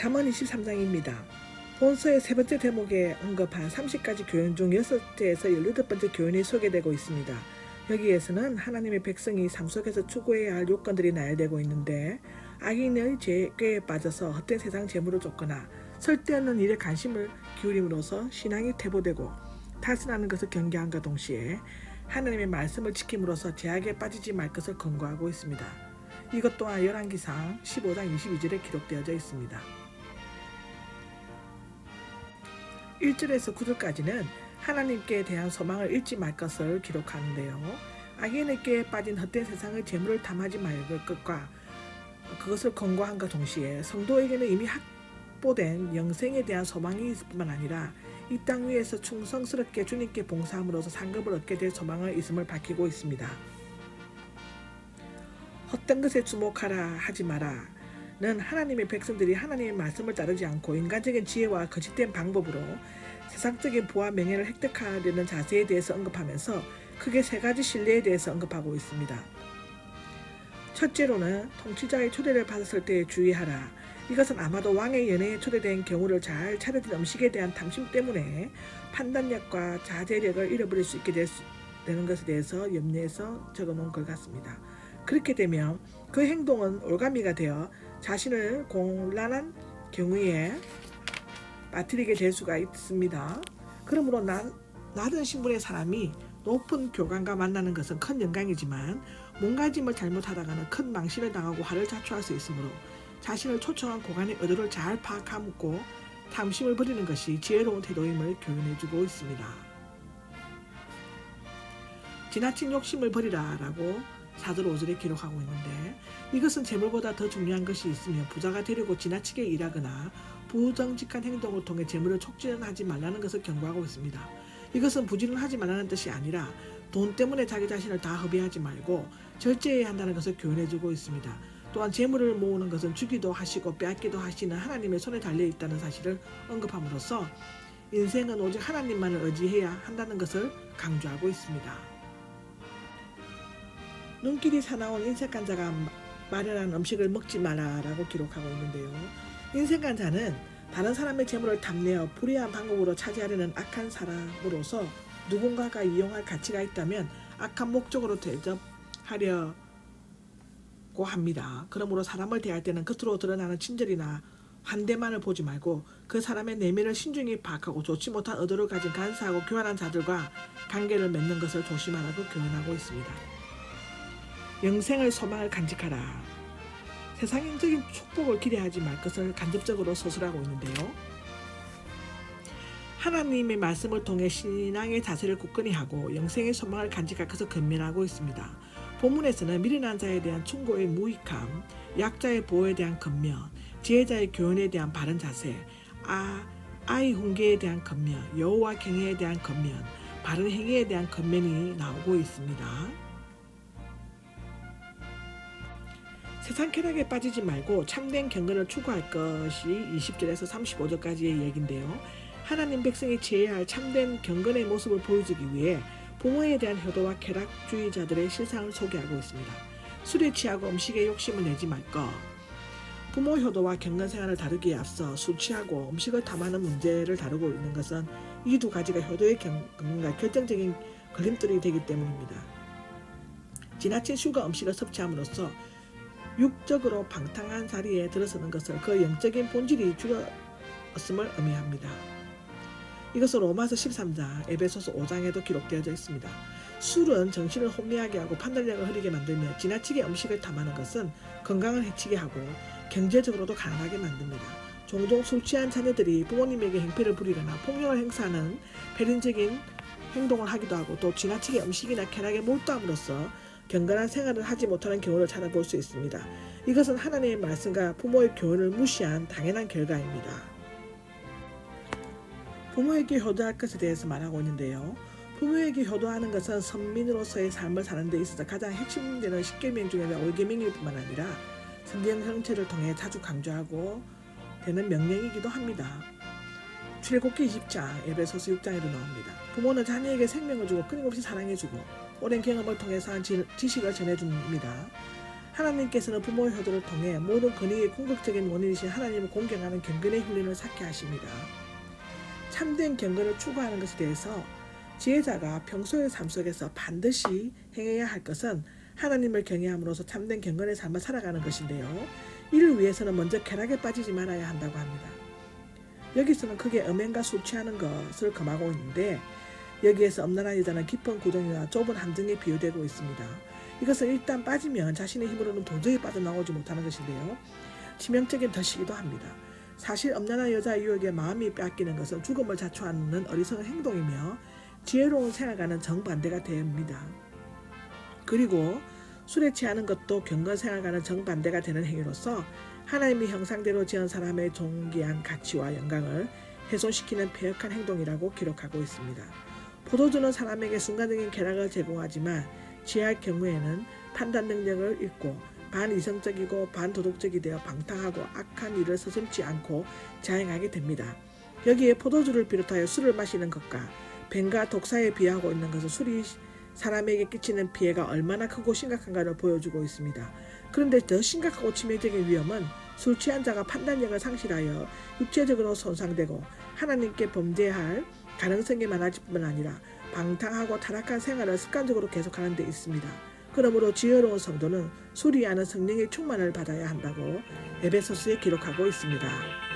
잠언 23장입니다. 본서의 세 번째 대목에 언급한 30가지 교훈 중 6제에서 18번째 교훈이 소개되고 있습니다. 여기에서는 하나님의 백성이 삶 속에서 추구해야 할 요건들이 나열되고 있는데, 악인의 죄에 빠져서 헛된 세상 재물을 쫓거나 쓸데없는 일에 관심을 기울임으로써 신앙이 퇴보되고 탈선하는 것을 경계함과 동시에 하나님의 말씀을 지킴으로써 죄악에 빠지지 말 것을 권고하고 있습니다. 이것 또한 열왕기상 15장 22절에 기록되어져 있습니다. 1절에서 9절까지는 하나님께 대한 소망을 잃지 말 것을 기록하는데요. 악인에게 빠진 헛된 세상의 재물을 탐하지 말 것과 그것을 권고함과 동시에 성도에게는 이미 확보된 영생에 대한 소망이 있을 뿐만 아니라 이 땅 위에서 충성스럽게 주님께 봉사함으로써 상급을 얻게 될 소망을 있음을 밝히고 있습니다. 헛된 것에 주목하라 하지 마라 는 하나님의 백성들이 하나님의 말씀을 따르지 않고 인간적인 지혜와 거짓된 방법으로 세상적인 부와 명예를 획득하려는 자세에 대해서 언급하면서 크게 세 가지 신뢰에 대해서 언급하고 있습니다. 첫째로는 통치자의 초대를 받았을 때 주의하라. 이것은 아마도 왕의 연회에 초대된 경우를 잘 차려진 음식에 대한 탐심 때문에 판단력과 자제력을 잃어버릴 수 있게 되는 것에 대해서 염려해서 적어놓은 것 같습니다. 그렇게 되면 그 행동은 올가미가 되어 자신을 곤란한 경우에 빠뜨리게 될 수가 있습니다. 그러므로 낮은 신분의 사람이 높은 교관과 만나는 것은 큰 영광이지만 몸가짐을 잘못하다가는 큰 망신을 당하고 화를 자초할 수 있으므로 자신을 초청한 고관의 의도를 잘 파악하고 탐심을 버리는 것이 지혜로운 태도임을 교훈해주고 있습니다. 지나친 욕심을 버리라 라고 4절 5절에 기록하고 있는데, 이것은 재물보다 더 중요한 것이 있으며 부자가 되려고 지나치게 일하거나 부정직한 행동을 통해 재물을 촉진하지 말라는 것을 경고하고 있습니다. 이것은 부지런하지 말라는 뜻이 아니라 돈 때문에 자기 자신을 다 허비하지 말고 절제해야 한다는 것을 교훈해주고 있습니다. 또한 재물을 모으는 것은 주기도 하시고 빼앗기도 하시는 하나님의 손에 달려있다는 사실을 언급함으로써 인생은 오직 하나님만을 의지해야 한다는 것을 강조하고 있습니다. 눈길이 사나운 인색한 자가 마련한 음식을 먹지 마라 라고 기록하고 있는데요. 인색한 자는 다른 사람의 재물을 탐내어 불의한 방법으로 차지하려는 악한 사람으로서 누군가가 이용할 가치가 있다면 악한 목적으로 대접하려고 합니다. 그러므로 사람을 대할 때는 겉으로 드러나는 친절이나 환대만을 보지 말고 그 사람의 내면을 신중히 파악하고 좋지 못한 의도를 가진 간사하고 교활한 자들과 관계를 맺는 것을 조심하라고 교훈하고 있습니다. 영생의 소망을 간직하라. 세상적인 축복을 기대하지 말 것을 간접적으로 서술하고 있는데요. 하나님의 말씀을 통해 신앙의 자세를 굳건히 하고 영생의 소망을 간직할 것을 권면하고 있습니다. 본문에서는 미련한 자에 대한 충고의 무익함, 약자의 보호에 대한 권면, 지혜자의 교훈에 대한 바른 자세, 아이 훈계에 대한 권면, 여호와 경외에 대한 권면, 바른 행위에 대한 권면이 나오고 있습니다. 세상 쾌락에 빠지지 말고 참된 경건을 추구할 것이 20절에서 35절까지의 얘기인데요. 하나님 백성이 취해야 할 참된 경건의 모습을 보여주기 위해 부모에 대한 효도와 쾌락주의자들의 실상을 소개하고 있습니다. 술에 취하고 음식에 욕심을 내지 말 것. 부모 효도와 경건 생활을 다루기에 앞서 술 취하고 음식을 탐하는 문제를 다루고 있는 것은 이 두 가지가 효도의 경건과 결정적인 걸림돌이 되기 때문입니다. 지나친 술과 음식을 섭취함으로써 육적으로 방탕한 자리에 들어서는 것을 그 영적인 본질이 죽었음을 의미합니다. 이것은 로마서 13장, 에베소서 5장에도 기록되어져 있습니다. 술은 정신을 혼미하게 하고 판단력을 흐리게 만들며 지나치게 음식을 탐하는 것은 건강을 해치게 하고 경제적으로도 가난하게 만듭니다. 종종 술 취한 자녀들이 부모님에게 행패를 부리거나 폭력을 행사하는 배린적인 행동을 하기도 하고 또 지나치게 음식이나 쾌락에 몰두함으로써 경건한 생활을 하지 못하는 경우를 찾아볼 수 있습니다. 이것은 하나님의 말씀과 부모의 교훈을 무시한 당연한 결과입니다. 부모에게 효도할 것에 대해서 말하고 있는데요. 부모에게 효도하는 것은 선민으로서의 삶을 사는 데 있어서 가장 핵심되는 10계명 중에 5계명일 뿐만 아니라 성경 형체를 통해 자주 강조하고 되는 명령이기도 합니다. 출애굽기 20장, 에베소서 6장에도 나옵니다. 부모는 자녀에게 생명을 주고 끊임없이 사랑해주고 오랜 경험을 통해서 한 지식을 전해줍니다. 하나님께서는 부모의 효도를 통해 모든 근육의 궁극적인 원인이신 하나님을 공경하는 경건의 훈련을 쌓게 하십니다. 참된 경건을 추구하는 것에 대해서 지혜자가 평소의 삶 속에서 반드시 행해야 할 것은 하나님을 경외함으로써 참된 경건의 삶을 살아가는 것인데요. 이를 위해서는 먼저 쾌락에 빠지지 말아야 한다고 합니다. 여기서는 크게 음행과 술 취하는 것을 금하고 있는데 여기에서 음란한 여자는 깊은 구덩이와 좁은 함정에 비유되고 있습니다. 이것은 일단 빠지면 자신의 힘으로는 도저히 빠져나오지 못하는 것인데요. 치명적인 덫이기도 합니다. 사실 음란한 여자의 유혹에 마음이 뺏기는 것은 죽음을 자초하는 어리석은 행동이며 지혜로운 생활과는 정반대가 됩니다. 그리고 술에 취하는 것도 경건 생활과는 정반대가 되는 행위로서 하나님의 형상대로 지은 사람의 존귀한 가치와 영광을 훼손시키는 폐역한 행동이라고 기록하고 있습니다. 포도주는 사람에게 순간적인 쾌락을 제공하지만 취할 경우에는 판단 능력을 잃고 반이성적이고 반도덕적이 되어 방탕하고 악한 일을 서슴지 않고 자행하게 됩니다. 여기에 포도주를 비롯하여 술을 마시는 것과 뱀과 독사에 비하고 있는 것은 술이 사람에게 끼치는 피해가 얼마나 크고 심각한가를 보여주고 있습니다. 그런데 더 심각하고 치명적인 위험은 술 취한 자가 판단력을 상실하여 육체적으로 손상되고 하나님께 범죄할 가능성이 많아질 뿐만 아니라 방탕하고 타락한 생활을 습관적으로 계속하는 데 있습니다. 그러므로 지혜로운 성도는 술이 아는 성령의 충만을 받아야 한다고 에베소서에 기록하고 있습니다.